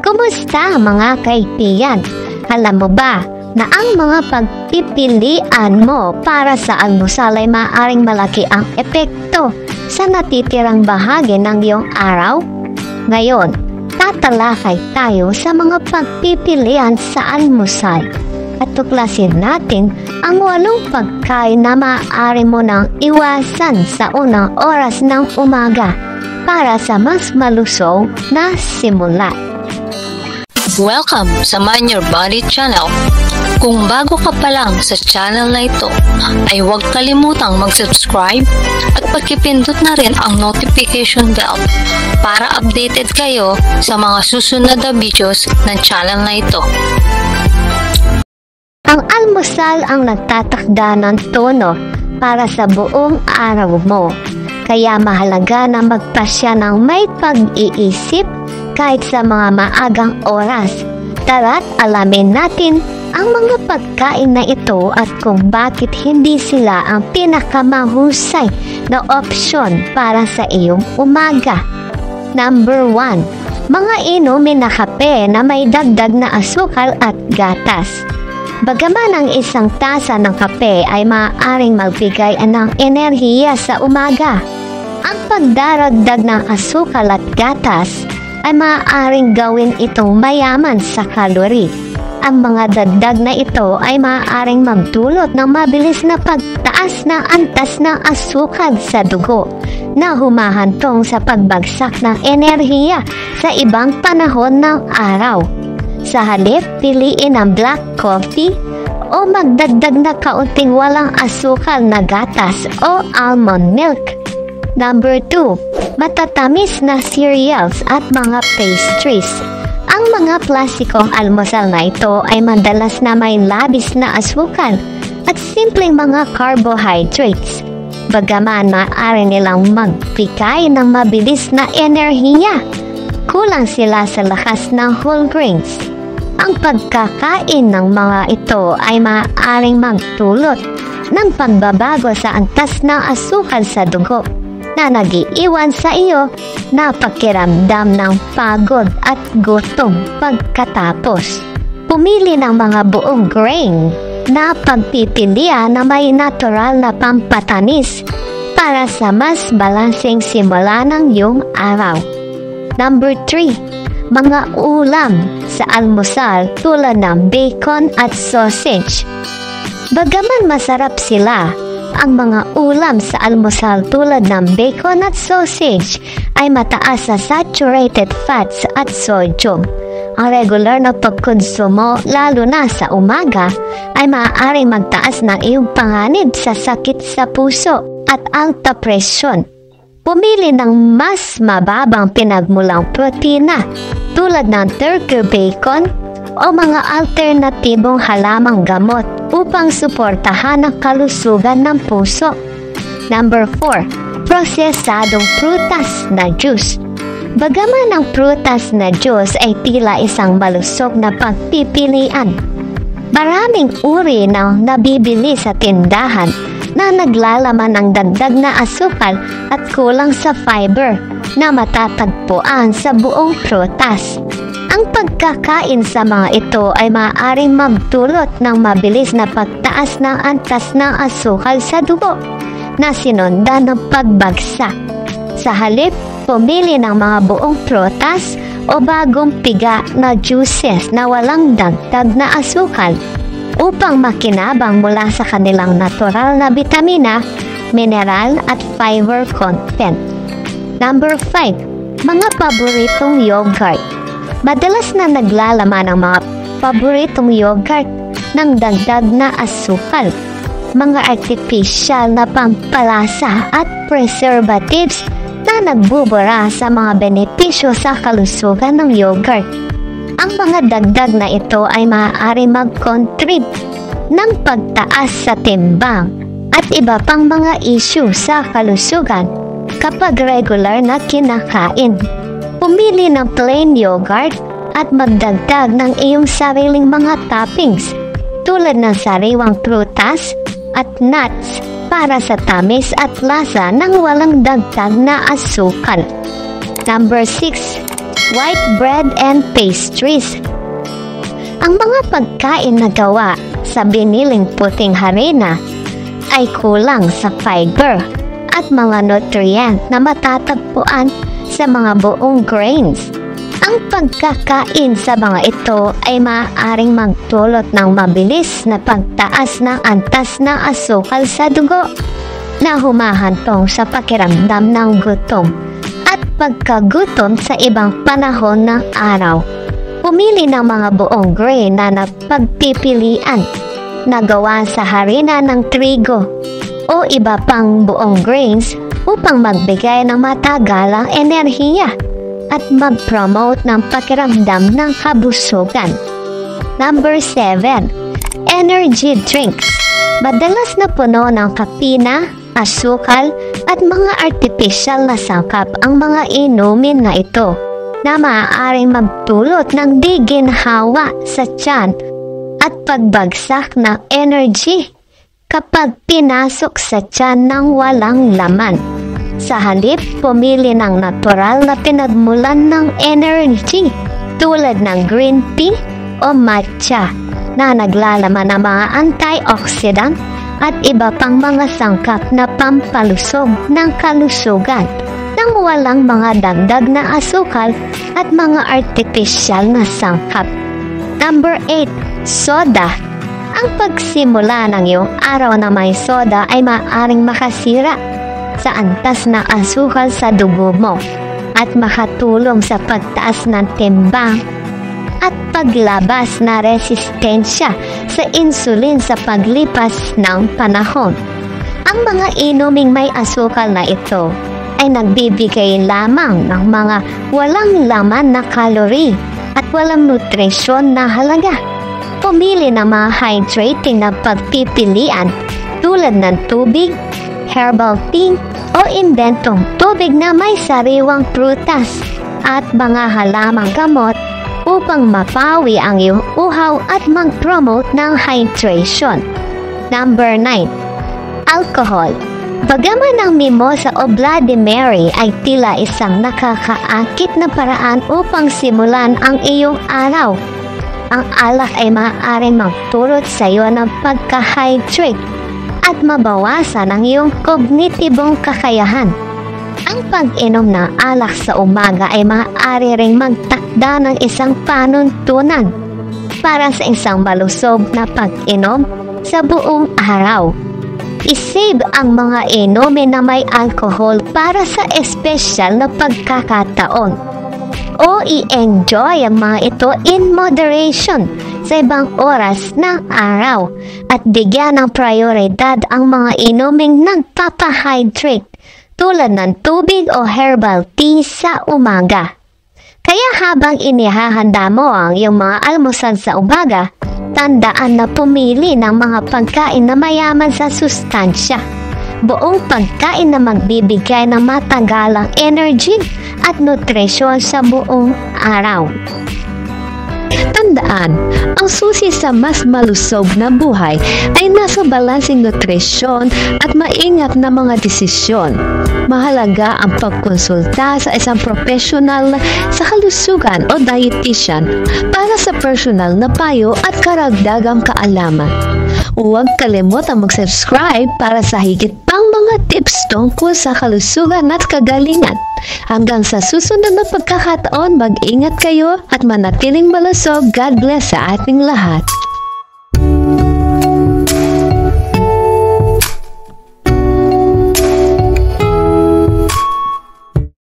Kumusta mga kaibigan? Alam mo ba na ang mga pagpipilian mo para sa almusal ay maaaring malaki ang epekto sa natitirang bahagi ng iyong araw? Ngayon, tatalakay tayo sa mga pagpipilian sa almusal at tuklasin natin ang 8 pagkain na maaari mo nang iwasan sa unang oras ng umaga para sa mas malusog na simula. Welcome sa Mind Your Body channel. Kung bago ka pa lang sa channel na ito, ay huwag kalimutang mag-subscribe at pagkipindot na rin ang notification bell para updated kayo sa mga susunod na videos ng channel na ito. Ang almusal ang nagtatakda ng tono para sa buong araw mo. Kaya mahalaga na magpasya ng may pag-iisip kahit sa mga maagang oras. Tara't alamin natin ang mga pagkain na ito at kung bakit hindi sila ang pinakamahusay na opsyon para sa iyong umaga. Number 1. Mga inumin na kape na may dagdag na asukal at gatas. Bagaman ang isang tasa ng kape ay maaaring magbigay ng enerhiya sa umaga, ang pagdaragdag ng asukal at gatas ay maaaring gawin itong mayaman sa kalori. Ang mga dagdag na ito ay maaaring magdulot ng mabilis na pagtaas ng antas ng asukal sa dugo na humahantong sa pagbagsak ng enerhiya sa ibang panahon ng araw. Sa halip, piliin ang black coffee o magdagdag na kaunting walang asukal na gatas o almond milk. Number 2. Matatamis na cereals at mga pastries. Ang mga klasikong almusal na ito ay madalas na may labis na asukal at simpleng mga carbohydrates. Bagaman maaari nilang magbigay ng mabilis na enerhiya, kulang sila sa lakas ng whole grains. Ang pagkakain ng mga ito ay maaaring magdulot ng pagbabago sa antas ng asukal sa dugo na nag-iiwan sa iyo na pakiramdam ng pagod at gutom pagkatapos. Pumili ng mga buong grain na pagpipilian na may natural na pampatanis para sa mas balanseng simula ng iyong araw. Number 3. Mga ulam sa almusal tulad ng bacon at sausage. Bagaman masarap sila, ang mga ulam sa almusal tulad ng bacon at sausage ay mataas sa saturated fats at sodium. Ang regular na pagkonsumo, lalo na sa umaga, ay maaaring magtaas ng iyong panganib sa sakit sa puso at alta presyon. Pumili ng mas mababang pinagmulang protina tulad ng turkey bacon o mga alternatibong halamang gamot upang suportahan ang kalusugan ng puso. Number 4. Prosesadong prutas na juice. Bagaman ang prutas na juice ay tila isang malusog na pagpipilian, maraming uri na nabibili sa tindahan na naglalaman ng dagdag na asukal at kulang sa fiber na matatagpuan sa buong prutas. Ang pagkakain sa mga ito ay maaaring magdulot ng mabilis na pagtaas ng antas ng asukal sa dugo na sinundan ng pagbagsak. Sa halip, pumili ng mga buong prutas o bagong piga na juices na walang dagdag na asukal upang makinabang mula sa kanilang natural na bitamina, mineral at fiber content. Number 5. Mga paboritong yogurt. Madalas na naglalaman ang mga paboritong yogurt ng dagdag na asukal, mga artificial na pampalasa at preservatives na nagbubura sa mga benepisyo sa kalusugan ng yogurt. Ang mga dagdag na ito ay maaari mag-contribute ng pagtaas sa timbang at iba pang mga issue sa kalusugan kapag regular na kinakain. Pumili ng plain yogurt at magdagdag ng iyong sariling mga toppings tulad ng sariwang prutas at nuts para sa tamis at lasa ng walang dagdag na asukal. Number 6. white bread and pastries. Ang mga pagkain na gawa sa biniling puting harina ay kulang sa fiber at mga nutrient na matatagpuan sa mga buong grains. Ang pagkakain sa mga ito ay maaaring magdulot ng mabilis na pagtaas ng antas ng asukal sa dugo na humahantong sa pakiramdam ng gutom at pagkagutom sa ibang panahon ng araw. Pumili ng mga buong grain na napagpipilian na gawa sa harina ng trigo o iba pang buong grains upang magbigay ng matagalang enerhiya at mag-promote ng pakiramdam ng kabusugan. Number 7. Energy drinks. Madalas na puno ng kapina, asukal at mga artificial na sangkap ang mga inumin na ito na maaaring magdulot ng diginhawa sa tiyan at pagbagsak ng energy kapag pinasok sa tiyan ng walang laman. Sa halip, pumili ng natural na pinagmulan ng energy tulad ng green tea o matcha na naglalaman ng mga antioxidant at iba pang mga sangkap na pampalusog ng kalusugan nang walang mga dagdag na asukal at mga artificial na sangkap. Number 8. Soda. Ang pagsimula ng iyong araw na may soda ay maaaring makasira sa antas ng asukal sa dugo mo at makatulong sa pagtaas ng timbang at paglabas na resistensya sa insulin sa paglipas ng panahon. Ang mga inuming may asukal na ito ay nagbibigay lamang ng mga walang laman na calorie at walang nutrisyon na halaga. Pumili ng mga hydrating na pagpipilian tulad ng tubig, herbal tea o imbentong tubig na may sariwang prutas at mga halamang gamot upang mapawi ang iyong uhaw at mag-promote ng hydration. Number 9. Alcohol. Bagaman ang mimosa o Bloody Mary ay tila isang nakakaakit na paraan upang simulan ang iyong araw, ang alak ay maaaring magtulot sa iyo ng pagka-hydrate at mabawasan ang iyong kognitibong kakayahan. Ang pag-inom ng alak sa umaga ay maaari ring magtakda ng isang panuntunan para sa isang malusog na pag-inom sa buong araw. I-save ang mga inumin na may alcohol para sa espesyal na pagkakataon o i-enjoy ang mga ito in moderation sa ibang oras ng araw at bigyan ng prioridad ang mga inuming nagpapahydrate tulad ng tubig o herbal tea sa umaga. Kaya habang inihahanda mo ang iyong mga almusal sa umaga, tandaan na pumili ng mga pagkain na mayaman sa sustansya. Buong pagkain na magbibigay ng matagalang energy at nutrisyon sa buong araw. Tandaan, ang susi sa mas malusog na buhay ay nasa balansing nutrisyon at maingat na mga desisyon. Mahalaga ang pagkonsulta sa isang profesional sa kalusugan o dietitian para sa personal na payo at karagdagang kaalaman. Huwag kalimutang mag-subscribe para sa higit pang mga tips tungkol sa kalusugan at kagalingan. Hanggang sa susunod na pagkakataon, mag-ingat kayo at manatiling malusog. God bless sa ating lahat.